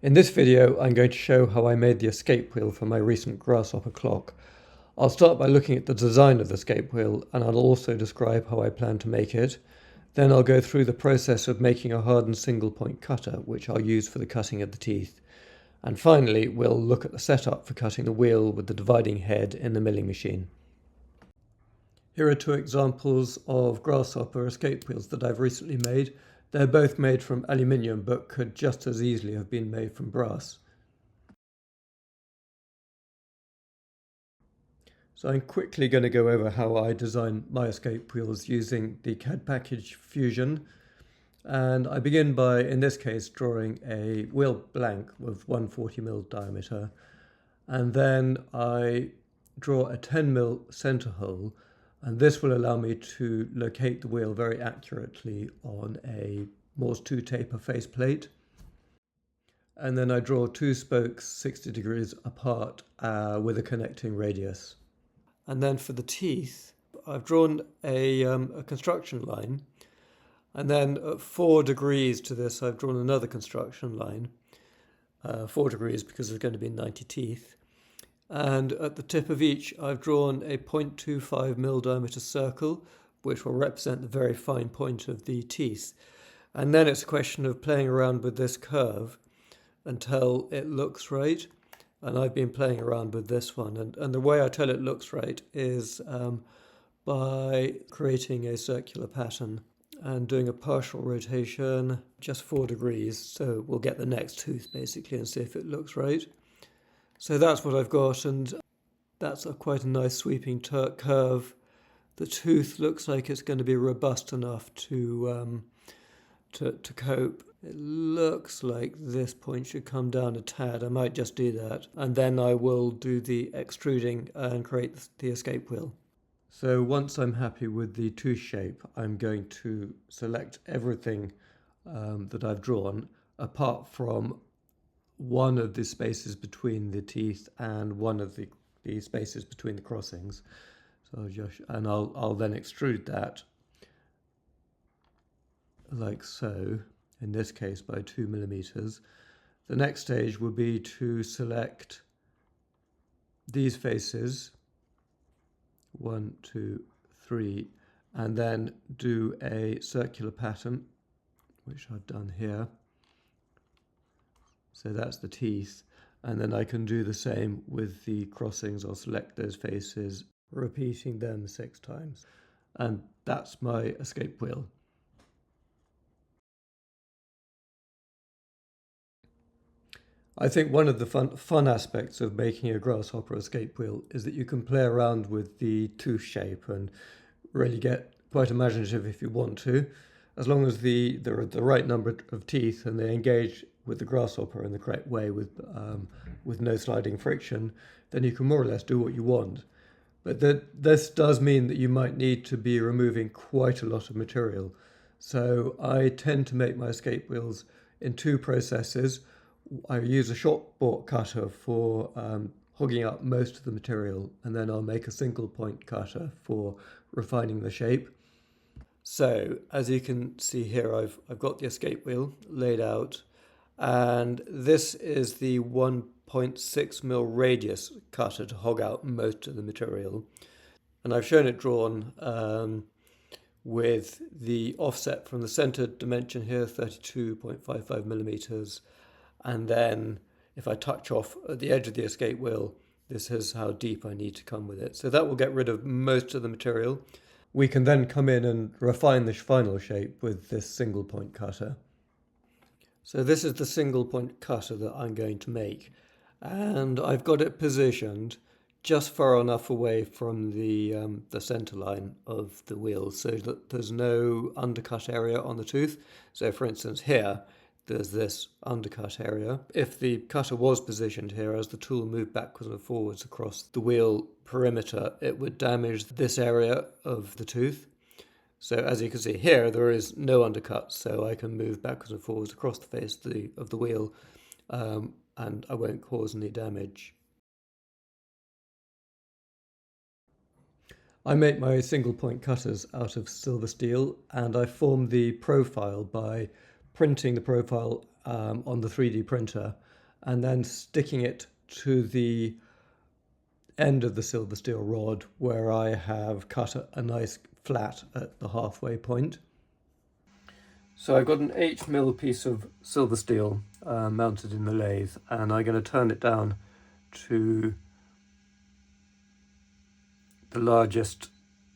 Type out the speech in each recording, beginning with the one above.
In this video, I'm going to show how I made the escape wheel for my recent grasshopper clock. I'll start by looking at the design of the escape wheel, and I'll also describe how I plan to make it. Then I'll go through the process of making a hardened single point cutter, which I'll use for the cutting of the teeth. And finally, we'll look at the setup for cutting the wheel with the dividing head in the milling machine. Here are two examples of grasshopper escape wheels that I've recently made. They're both made from aluminium, but could just as easily have been made from brass. So I'm quickly going to go over how I design my escape wheels using the CAD package Fusion. And I begin by, in this case, drawing a wheel blank with 140mm diameter. And then I draw a 10mm center hole. And this will allow me to locate the wheel very accurately on a Morse 2 taper faceplate. And then I draw two spokes 60 degrees apart with a connecting radius. And then for the teeth, I've drawn a construction line. And then at 4 degrees to this, I've drawn another construction line. 4 degrees because there's going to be 90 teeth. And at the tip of each, I've drawn a 0.25mm diameter circle, which will represent the very fine point of the teeth. And then it's a question of playing around with this curve until it looks right. And I've been playing around with this one. And the way I tell it looks right is by creating a circular pattern and doing a partial rotation, just 4 degrees. So we'll get the next tooth basically and see if it looks right. So that's what I've got, and that's quite a nice sweeping curve. The tooth looks like it's going to be robust enough to cope. It looks like this point should come down a tad. I might just do that. And then I will do the extruding and create the escape wheel. So once I'm happy with the tooth shape, I'm going to select everything that I've drawn, apart from one of the spaces between the teeth and one of the spaces between the crossings. So I'll then extrude that like so, in this case by 2mm. The next stage will be to select these faces, 1, 2, 3, and then do a circular pattern, which I've done here. So that's the teeth, and then I can do the same with the crossings. I'll select those faces, repeating them 6 times. And that's my escape wheel. I think one of the fun aspects of making a grasshopper escape wheel is that you can play around with the tooth shape and really get quite imaginative if you want to. As long as there are the right number of teeth and they engage with the grasshopper in the correct way with no sliding friction, then you can more or less do what you want. But this does mean that you might need to be removing quite a lot of material. So I tend to make my escape wheels in 2 processes. I use a short bore cutter for hogging up most of the material, and then I'll make a single point cutter for refining the shape. So as you can see here, I've got the escape wheel laid out, and this is the 1.6mm radius cutter to hog out most of the material. And I've shown it drawn with the offset from the center dimension here, 32.55mm. And then if I touch off at the edge of the escape wheel, this is how deep I need to come with it. So that will get rid of most of the material. We can then come in and refine the final shape with this single point cutter. So this is the single point cutter that I'm going to make. And I've got it positioned just far enough away from the center line of the wheel so that there's no undercut area on the tooth. So for instance here, there's this undercut area. If the cutter was positioned here, as the tool moved backwards and forwards across the wheel perimeter, it would damage this area of the tooth. So as you can see here, there is no undercut, so I can move backwards and forwards across the face of the wheel, and I won't cause any damage. I make my single point cutters out of silver steel, and I form the profile by printing the profile on the 3D printer and then sticking it to the end of the silver steel rod where I have cut a nice flat at the halfway point. So I've got an 8mm piece of silver steel mounted in the lathe, and I'm going to turn it down to the largest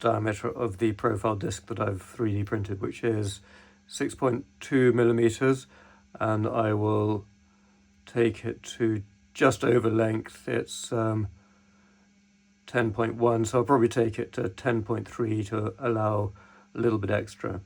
diameter of the profile disc that I've 3D printed, which is 6.2mm, and I will take it to just over length. It's 10.1, so I'll probably take it to 10.3 to allow a little bit extra.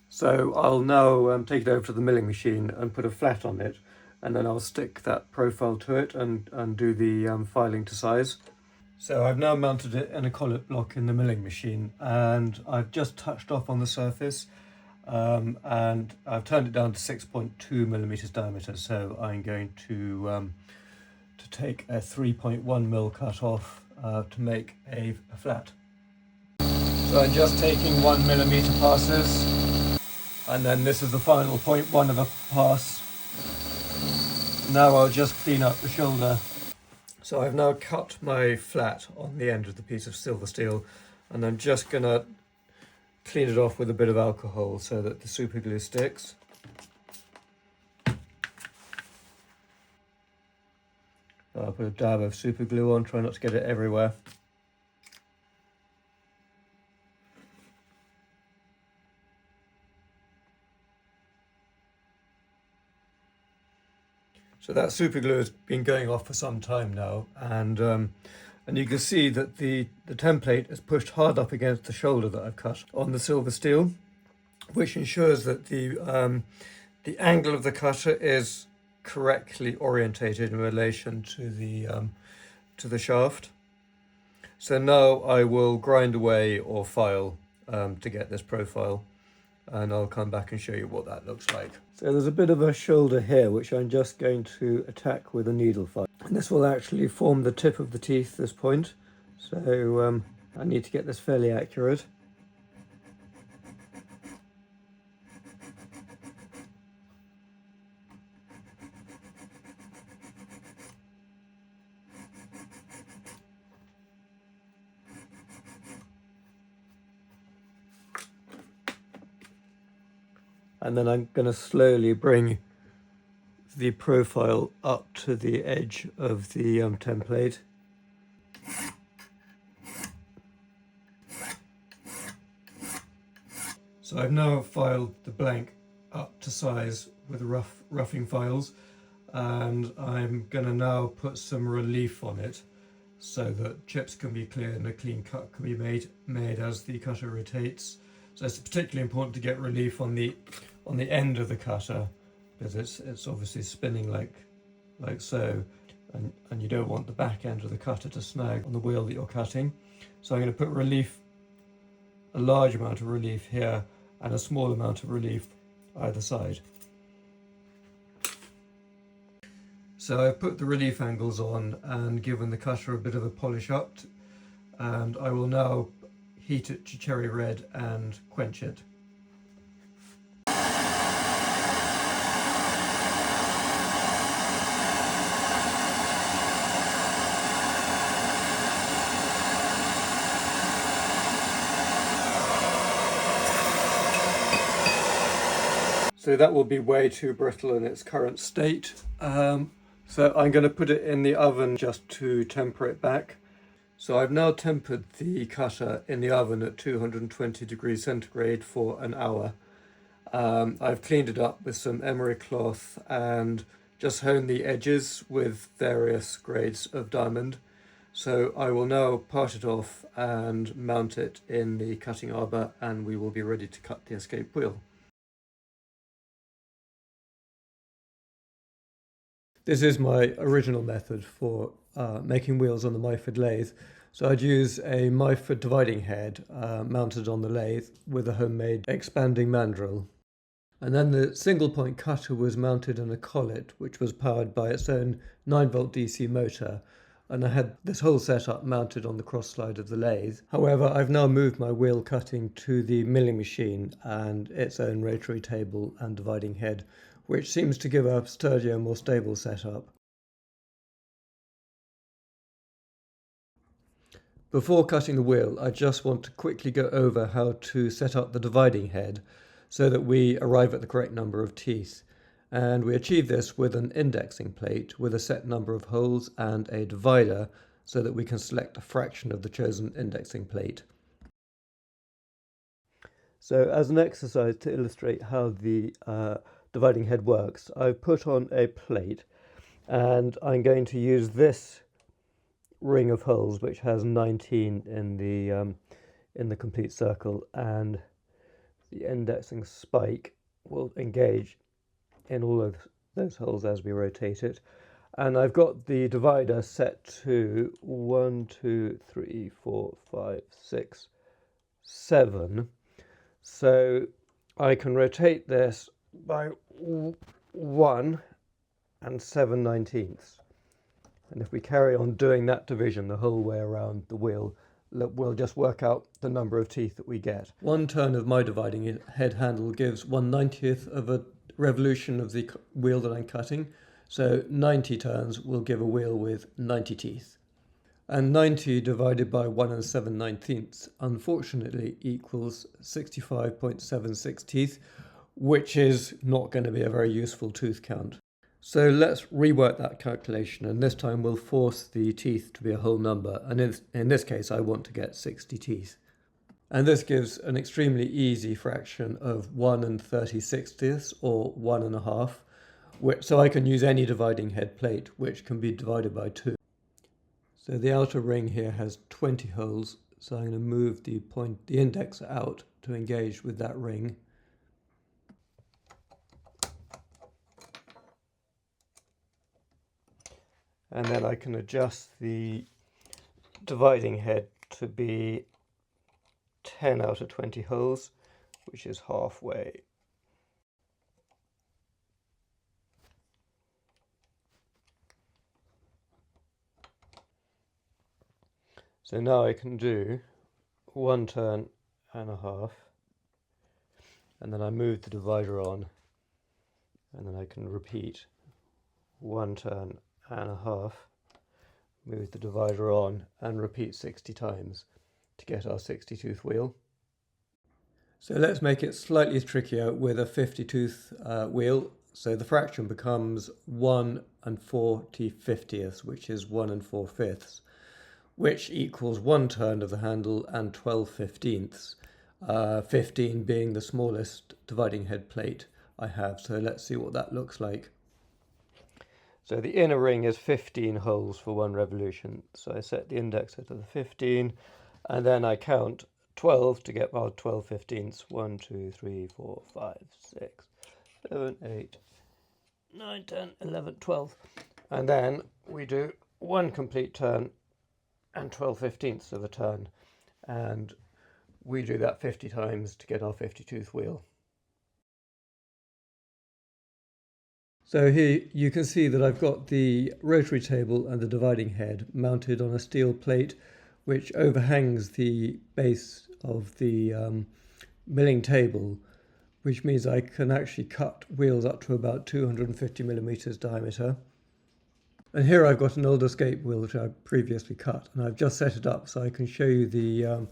So I'll now take it over to the milling machine and put a flat on it, and then I'll stick that profile to it and do the filing to size. So I've now mounted it in a collet block in the milling machine, and I've just touched off on the surface, and I've turned it down to 6.2mm diameter, so I'm going to take a 3.1mm cut off to make a flat. So I'm just taking 1mm passes, and then this is the final 0.1 of a pass. Now I'll just clean up the shoulder. So I've now cut my flat on the end of the piece of silver steel, and I'm just gonna clean it off with a bit of alcohol so that the super glue sticks. I'll put a dab of super glue on, try not to get it everywhere. So that super glue has been going off for some time now, and you can see that the template is pushed hard up against the shoulder that I've cut on the silver steel, which ensures that the angle of the cutter is correctly orientated in relation to the shaft. So now I will grind away or file to get this profile, and I'll come back and show you what that looks like. So there's a bit of a shoulder here which I'm just going to attack with a needle file. And this will actually form the tip of the teeth, this point. So I need to get this fairly accurate. And then I'm going to slowly bring the profile up to the edge of the template. So I've now filed the blank up to size with roughing files, and I'm going to now put some relief on it so that chips can be clear and a clean cut can be made as the cutter rotates. So it's particularly important to get relief on the end of the cutter, because it's obviously spinning like so, and you don't want the back end of the cutter to snag on the wheel that you're cutting. So I'm going to put relief, a large amount of relief here and a small amount of relief either side. So I've put the relief angles on and given the cutter a bit of a polish up, and I will now heat it to cherry red and quench it. So that will be way too brittle in its current state. So I'm going to put it in the oven just to temper it back. So I've now tempered the cutter in the oven at 220 degrees centigrade for an hour. I've cleaned it up with some emery cloth and just honed the edges with various grades of diamond. So I will now part it off and mount it in the cutting arbor, and we will be ready to cut the escape wheel. This is my original method for making wheels on the Myford lathe. So I'd use a Myford dividing head mounted on the lathe with a homemade expanding mandrel. And then the single point cutter was mounted in a collet, which was powered by its own 9-volt DC motor. And I had this whole setup mounted on the cross slide of the lathe. However, I've now moved my wheel cutting to the milling machine and its own rotary table and dividing head, which seems to give a sturdier, more stable setup. Before cutting the wheel, I just want to quickly go over how to set up the dividing head so that we arrive at the correct number of teeth. And we achieve this with an indexing plate with a set number of holes and a divider so that we can select a fraction of the chosen indexing plate. So as an exercise to illustrate how the dividing head works, I've put on a plate and I'm going to use this ring of holes which has 19 in the complete circle, and the indexing spike will engage in all of those holes as we rotate it. And I've got the divider set to 1, 2, 3, 4, 5, 6, 7. So I can rotate this by 1 and 7/19. And if we carry on doing that division the whole way around the wheel, we'll just work out the number of teeth that we get. One turn of my dividing head handle gives 1/90th of a revolution of the wheel that I'm cutting. So 90 turns will give a wheel with 90 teeth. And 90 divided by 1 and 7/19 unfortunately equals 65.76 teeth, which is not going to be a very useful tooth count. So let's rework that calculation, and this time we'll force the teeth to be a whole number, and in this case I want to get 60 teeth. And this gives an extremely easy fraction of 1 36ths, or 1.5, so I can use any dividing head plate, which can be divided by 2. So the outer ring here has 20 holes, so I'm going to move the index out to engage with that ring. And then I can adjust the dividing head to be 10 out of 20 holes, which is halfway. So now I can do 1 turn and a half, and then I move the divider on, and then I can repeat 1 turn and a half, move the divider on, and repeat 60 times to get our 60 tooth wheel. So let's make it slightly trickier with a 50 tooth wheel. So the fraction becomes 1 4/50, which is 1 4/5, which equals 1 turn of the handle and 12/15, 15 being the smallest dividing head plate I have. So let's see what that looks like. So the inner ring is 15 holes for 1 revolution. So I set the indexer to the 15, and then I count 12 to get our 12/15. 1, 2, 3, 4, 5, 6, 7, 8, 9, 10, 11, 12. And then we do 1 complete turn and 12/15 of a turn. And we do that 50 times to get our 50 tooth wheel. So here you can see that I've got the rotary table and the dividing head mounted on a steel plate which overhangs the base of the milling table, which means I can actually cut wheels up to about 250 millimeters diameter. And here I've got an old escape wheel which I previously cut, and I've just set it up so I can show you the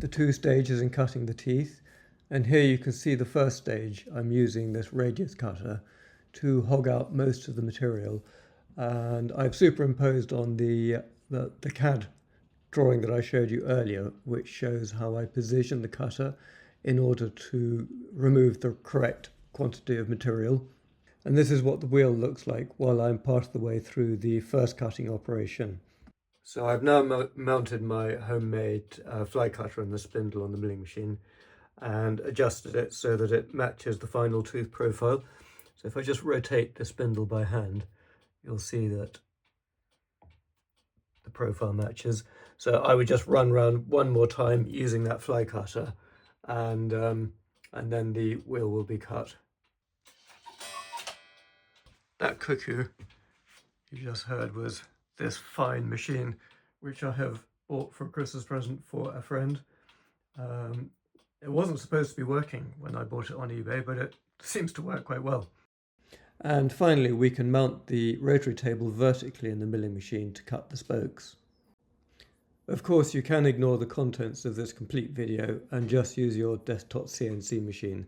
2 stages in cutting the teeth. And here you can see the first stage. I'm using this radius cutter to hog out most of the material, and I've superimposed on the CAD drawing that I showed you earlier, which shows how I position the cutter in order to remove the correct quantity of material. And this is what the wheel looks like while I'm part of the way through the first cutting operation. So I've now mounted my homemade fly cutter and the spindle on the milling machine and adjusted it so that it matches the final tooth profile. So if I just rotate the spindle by hand, you'll see that the profile matches. So I would just run round one more time using that fly cutter, and then the wheel will be cut. That cuckoo you just heard was this fine machine, which I have bought for a Christmas present for a friend. It wasn't supposed to be working when I bought it on eBay, but it seems to work quite well. And finally, we can mount the rotary table vertically in the milling machine to cut the spokes. Of course, you can ignore the contents of this complete video and just use your desktop CNC machine.